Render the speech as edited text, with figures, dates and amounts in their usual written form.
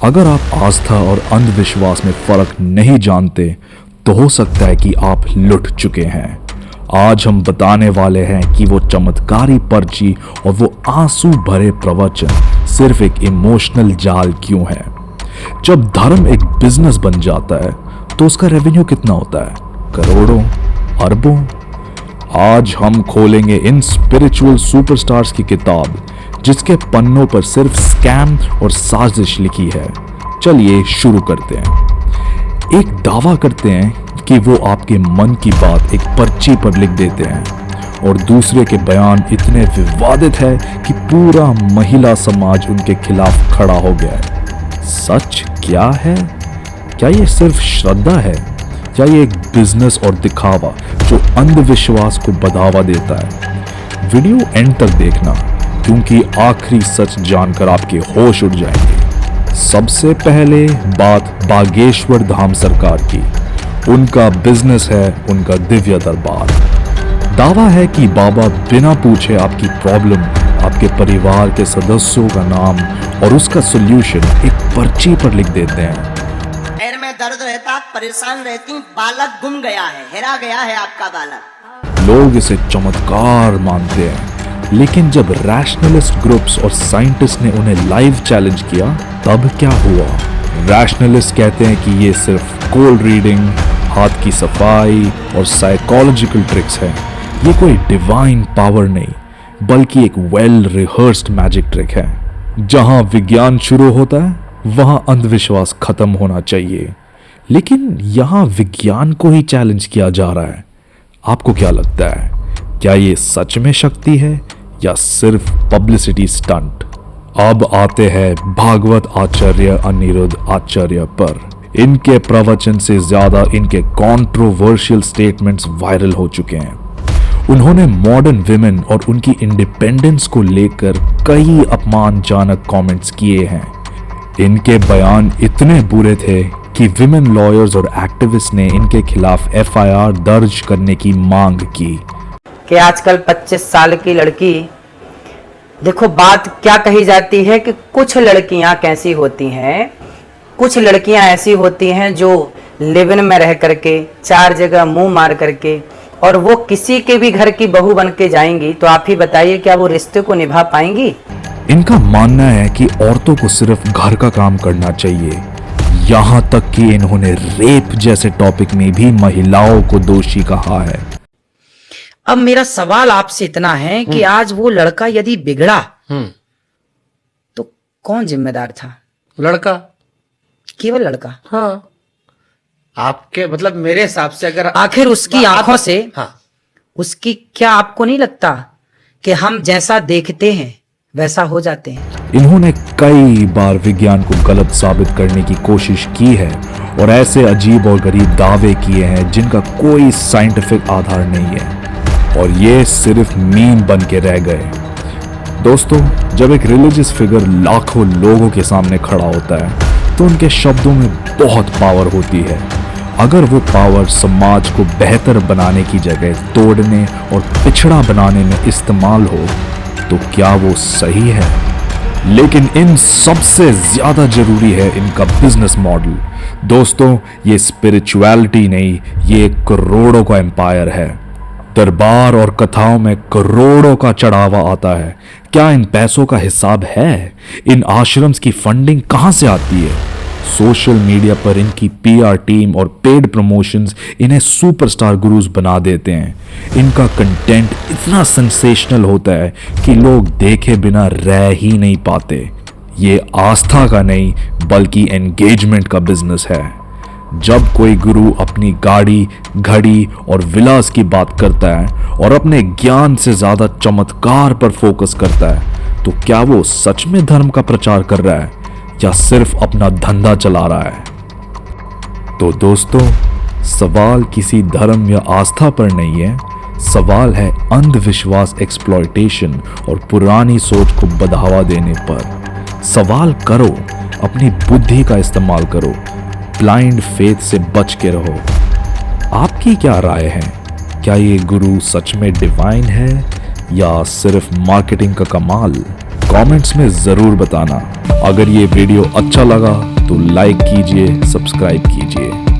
अगर आप आस्था और अंधविश्वास में फर्क नहीं जानते तो हो सकता है कि आप लुट चुके हैं। आज हम बताने वाले हैं कि वो चमत्कारी पर्ची और वो आंसू भरे प्रवचन सिर्फ एक इमोशनल जाल क्यों है। जब धर्म एक बिजनेस बन जाता है तो उसका रेवेन्यू कितना होता है? करोड़ों, अरबों। आज हम खोलेंगे इन स्पिरिचुअल सुपरस्टार्स की किताब जिसके पन्नों पर सिर्फ स्कैम और साजिश लिखी है। चलिए शुरू करते हैं। एक दावा करते हैं कि वो आपके मन की बात एक पर्ची पर लिख देते हैं और दूसरे के बयान इतने विवादित है कि पूरा महिला समाज उनके खिलाफ खड़ा हो गया है। सच क्या है? क्या ये सिर्फ श्रद्धा है या ये एक बिजनेस और दिखावा जो अंधविश्वास को बढ़ावा देता है? वीडियो एंड तक देखना क्योंकि आखिरी सच जानकर आपके होश उड़ जाएंगे। सबसे पहले बात बागेश्वर धाम सरकार की। उनका बिजनेस है उनका दिव्य दरबार। दावा है कि बाबा बिना पूछे आपकी प्रॉब्लम, आपके परिवार के सदस्यों का नाम और उसका सॉल्यूशन एक पर्ची पर लिख देते हैं। पैर में दर्द रहता, परेशान रहती, बालक गुम गया है, हेरा गया है आपका बालक। लोग इसे चमत्कार मानते हैं, लेकिन जब रैशनलिस्ट ग्रुप्स और साइंटिस्ट ने उन्हें लाइव चैलेंज किया तब क्या हुआ? रैशनलिस्ट कहते हैं कि ये सिर्फ कोल्ड रीडिंग, हाथ की सफाई और साइकोलॉजिकल ट्रिक्स हैं। ये कोई डिवाइन पावर नहीं बल्कि एक वेल रिहर्स्ड मैजिक ट्रिक है। जहां विज्ञान शुरू होता है वहां अंधविश्वास खत्म होना चाहिए, लेकिन यहां विज्ञान को ही चैलेंज किया जा रहा है। आपको क्या लगता है, क्या ये सच में शक्ति है या सिर्फ पब्लिसिटी स्टंट? अब आते हैं भागवत आचार्य अनिरुद्ध आचार्य पर। इनके प्रवचन से ज्यादा इनके कंट्रोवर्शियल स्टेटमेंट्स वायरल हो चुके हैं। उन्होंने मॉडर्न विमेन और उनकी इंडिपेंडेंस को लेकर कई अपमानजनक कमेंट्स किए हैं। इनके बयान इतने बुरे थे कि विमेन लॉयर्स और एक्टिविस्ट ने इनके खिलाफ FIR दर्ज करने की मांग की। कि आजकल 25 साल की लड़की, देखो बात क्या कही जाती है कि कुछ लड़कियां कैसी होती हैं, कुछ लड़कियां ऐसी होती हैं जो लिव इन में रह करके 4 जगह मुंह मार करके और वो किसी के भी घर की बहू बन के जाएंगी, तो आप ही बताइए क्या वो रिश्ते को निभा पाएंगी? इनका मानना है कि औरतों को सिर्फ घर का काम करना चाहिए। यहां तक कि इन्होंने रेप जैसे टॉपिक में भी महिलाओं को दोषी कहा है। अब मेरा सवाल आपसे इतना है कि आज वो लड़का यदि बिगड़ा तो कौन जिम्मेदार था? लड़का, केवल लड़का। हाँ, आपके मतलब मेरे हिसाब से अगर आखिर उसकी आंखों से, हाँ, उसकी क्या आपको नहीं लगता कि हम जैसा देखते हैं वैसा हो जाते हैं? इन्होंने कई बार विज्ञान को गलत साबित करने की कोशिश की है और ऐसे अजीब और गरीब दावे किए हैं जिनका कोई साइंटिफिक आधार नहीं है और ये सिर्फ मीम बन के रह गए। दोस्तों, जब एक रिलीजियस फिगर लाखों लोगों के सामने खड़ा होता है तो उनके शब्दों में बहुत पावर होती है। अगर वो पावर समाज को बेहतर बनाने की जगह तोड़ने और पिछड़ा बनाने में इस्तेमाल हो तो क्या वो सही है? लेकिन इन सबसे ज्यादा जरूरी है इनका बिजनेस मॉडल। दोस्तों, ये स्पिरिचुअलिटी नहीं, ये करोड़ों का एम्पायर है। दरबार और कथाओं में करोड़ों का चढ़ावा आता है। क्या इन पैसों का हिसाब है? इन आश्रम्स की फंडिंग कहां से आती है? सोशल मीडिया पर इनकी PR टीम और पेड प्रमोशंस इन्हें सुपरस्टार गुरुज बना देते हैं। इनका कंटेंट इतना सेंसेशनल होता है कि लोग देखे बिना रह ही नहीं पाते। ये आस्था का नहीं बल्कि एंगेजमेंट का बिजनेस है। जब कोई गुरु अपनी गाड़ी, घड़ी और विलास की बात करता है और अपने ज्ञान से ज्यादा चमत्कार पर फोकस करता है तो क्या वो सच में धर्म का प्रचार कर रहा है या सिर्फ अपना धंधा चला रहा है? तो दोस्तों, सवाल किसी धर्म या आस्था पर नहीं है, सवाल है अंधविश्वास, एक्सप्लॉयटेशन और पुरानी सोच को बढ़ावा देने पर। सवाल करो, अपनी बुद्धि का इस्तेमाल करो, ब्लाइंड फेथ से बच के रहो। आपकी क्या राय है? क्या ये गुरु सच में डिवाइन है या सिर्फ मार्केटिंग का कमाल? कमेंट्स में जरूर बताना। अगर ये वीडियो अच्छा लगा तो लाइक कीजिए, सब्सक्राइब कीजिए।